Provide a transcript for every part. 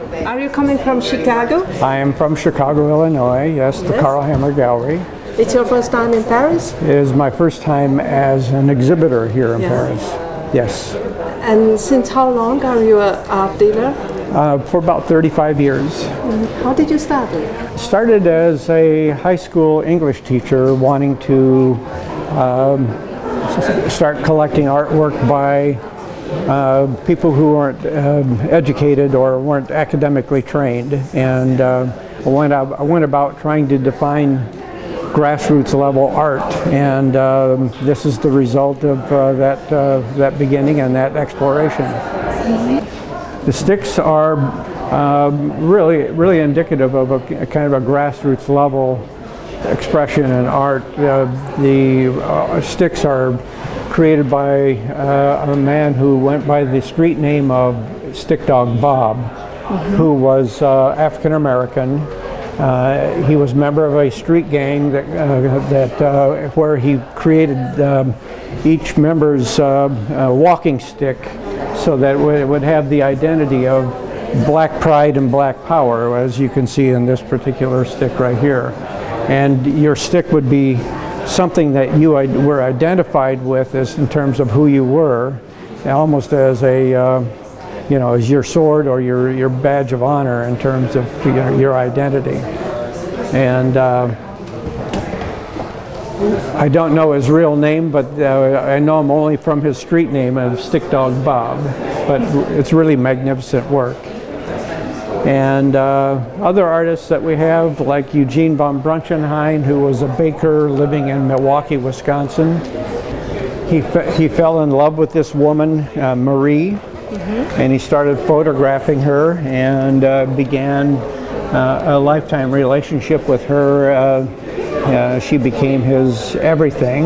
Are you coming from Chicago? I am from Chicago, Illinois, yes, the Carl Hammer Gallery. It's your first time in Paris? It is my first time as an exhibitor here in Paris, yes. And since how long are you an art dealer? For about 35 years. How did you start? Started as a high school English teacher wanting to start collecting artwork by people who weren't educated or weren't academically trained, and I went about trying to define grassroots level art, and this is the result of that beginning and that exploration. The sticks are really indicative of a kind of a grassroots level expression in art. The sticks are created by a man who went by the street name of Stick Dog Bob, who was African American. He was a member of a street gang where he created each member's walking stick so that it would have the identity of black pride and black power, as you can see in this particular stick right here. And your stick would be something that you were identified with as in terms of who you were, almost as a as your sword or your badge of honor in terms of your identity. And I don't know his real name, but I know him only from his street name of Stick Dog Bob. But it's really magnificent work. And other artists that we have, like Eugen von Bruenchenhein, who was a baker living in Milwaukee, Wisconsin. He fell in love with this woman, Marie, and he started photographing her and began a lifetime relationship with her. She became his everything,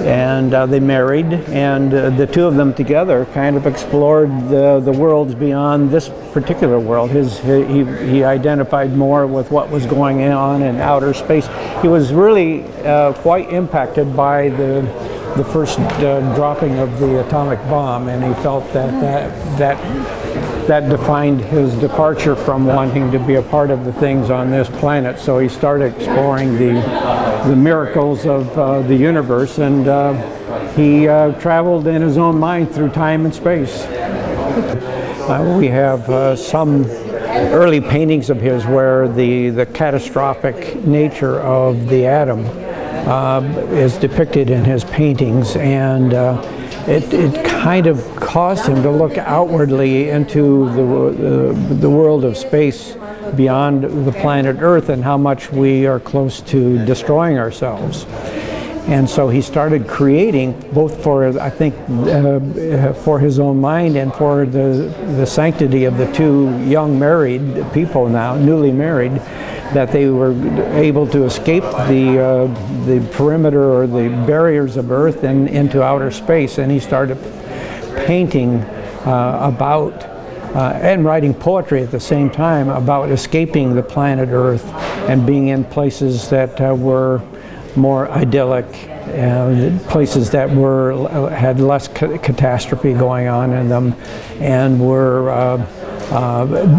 and they married, and the two of them together kind of explored the worlds beyond this particular world. He identified more with what was going on in outer space. He was really quite impacted by the first dropping of the atomic bomb, and he felt that defined his departure from wanting to be a part of the things on this planet. So he started exploring the miracles of the universe, and he traveled in his own mind through time and space. We have some early paintings of his where the catastrophic nature of the atom is depicted in his paintings, and it kind of caused him to look outwardly into the world of space beyond the planet Earth and how much we are close to destroying ourselves. And so he started creating, both for, I think, for his own mind and for the sanctity of the two young married people now, newly married, that they were able to escape the perimeter or the barriers of Earth and into outer space. And he started painting about and writing poetry at the same time about escaping the planet Earth and being in places that were more idyllic, places that had less catastrophe going on in them, and were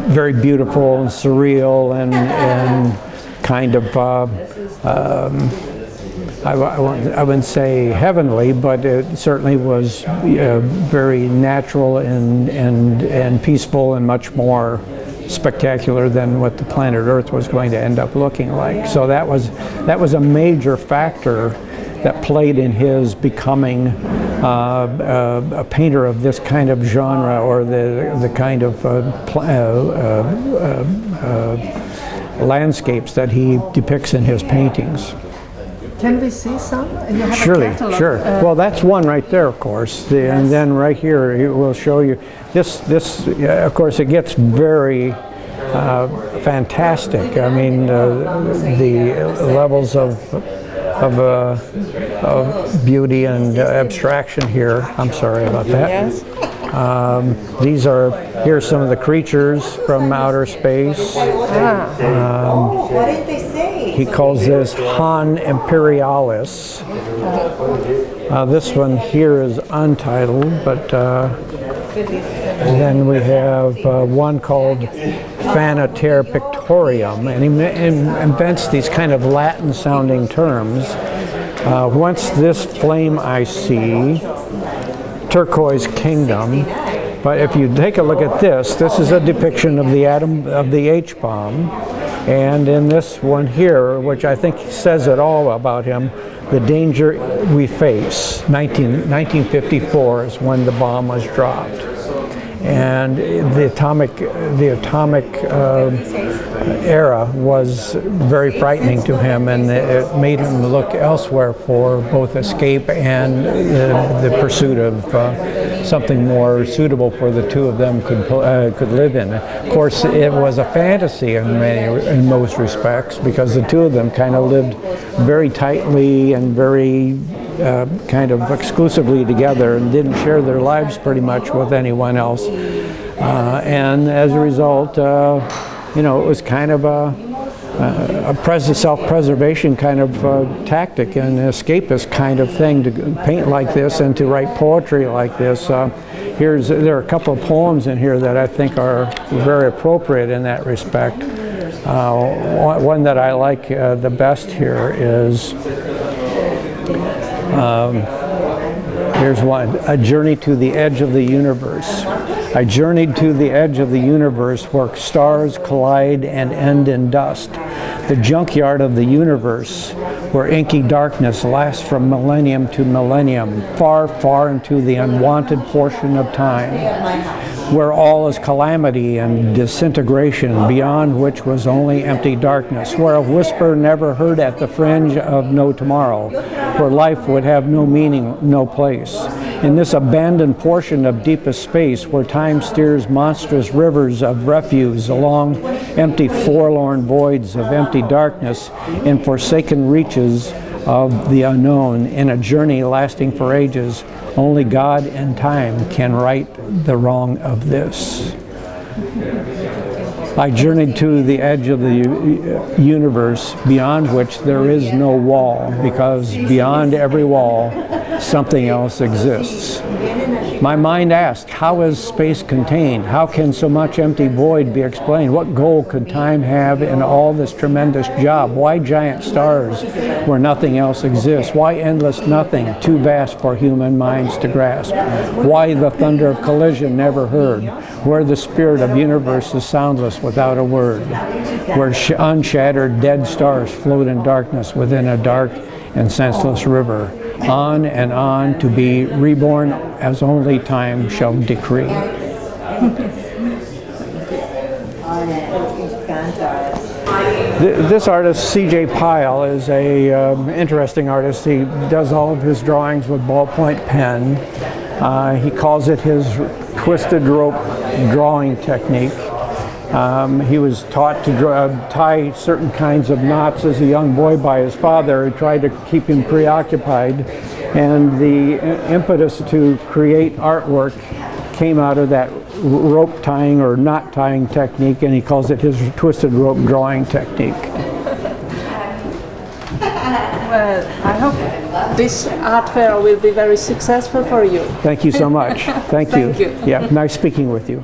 very beautiful and surreal and kind of I wouldn't say heavenly, but it certainly was very natural and peaceful and much more spectacular than what the planet Earth was going to end up looking like. So that was a major factor that played in his becoming a painter of this kind of genre, or the kind of landscapes that he depicts in his paintings. Can we see some? You have Surely, a catalog. sure. Well, that's one right there, of course. And then right here, it will show you this. Of course, it gets very fantastic. I mean, the levels of beauty and abstraction here. I'm sorry about that. Yes. Here's some of the creatures from outer space. What did they say? He calls this Han Imperialis. This one here is untitled, but And then we have one called Fanater Pictorium, and he invents these kind of Latin-sounding terms. Once this flame I see, turquoise kingdom. But if you take a look at this is a depiction of the atom of the H-bomb. And in this one here, which I think says it all about him, the danger we face, 1954 is when the bomb was dropped. And the atomic era was very frightening to him, and it made him look elsewhere for both escape and the pursuit of something more suitable for the two of them could live in. Of course, it was a fantasy in most respects, because the two of them kind of lived very tightly and very kind of exclusively together, and didn't share their lives pretty much with anyone else. And as a result, you know, it was kind of a self-preservation kind of tactic, and escapist kind of thing to paint like this and to write poetry like this. There are a couple of poems in here that I think are very appropriate in that respect. One that I like the best here is, here's one, A Journey to the Edge of the Universe. I journeyed to the edge of the universe where stars collide and end in dust. The junkyard of the universe where inky darkness lasts from millennium to millennium, far, far into the unwanted portion of time, where all is calamity and disintegration, beyond which was only empty darkness, where a whisper never heard at the fringe of no tomorrow, where life would have no meaning, no place. In this abandoned portion of deepest space, where time steers monstrous rivers of refuse along empty forlorn voids of empty darkness in forsaken reaches of the unknown, in a journey lasting for ages, only God and time can right the wrong of this. I journeyed to the edge of the universe, beyond which there is no wall, because beyond every wall, something else exists. My mind asked, how is space contained? How can so much empty void be explained? What goal could time have in all this tremendous job? Why giant stars where nothing else exists? Why endless nothing, too vast for human minds to grasp? Why the thunder of collision never heard? Where the spirit of universe is soundless without a word? Where unshattered dead stars float in darkness within a dark and senseless river? On and on to be reborn as only time shall decree. This artist, C.J. Pyle, is a interesting artist. He does all of his drawings with ballpoint pen. He calls it his twisted rope drawing technique. He was taught to tie certain kinds of knots as a young boy by his father, who tried to keep him preoccupied, and the impetus to create artwork came out of that rope tying or knot tying technique, and he calls it his twisted rope drawing technique. Well, I hope this art fair will be very successful for you. Thank you so much. Thank you. Thank you. Yeah, nice speaking with you.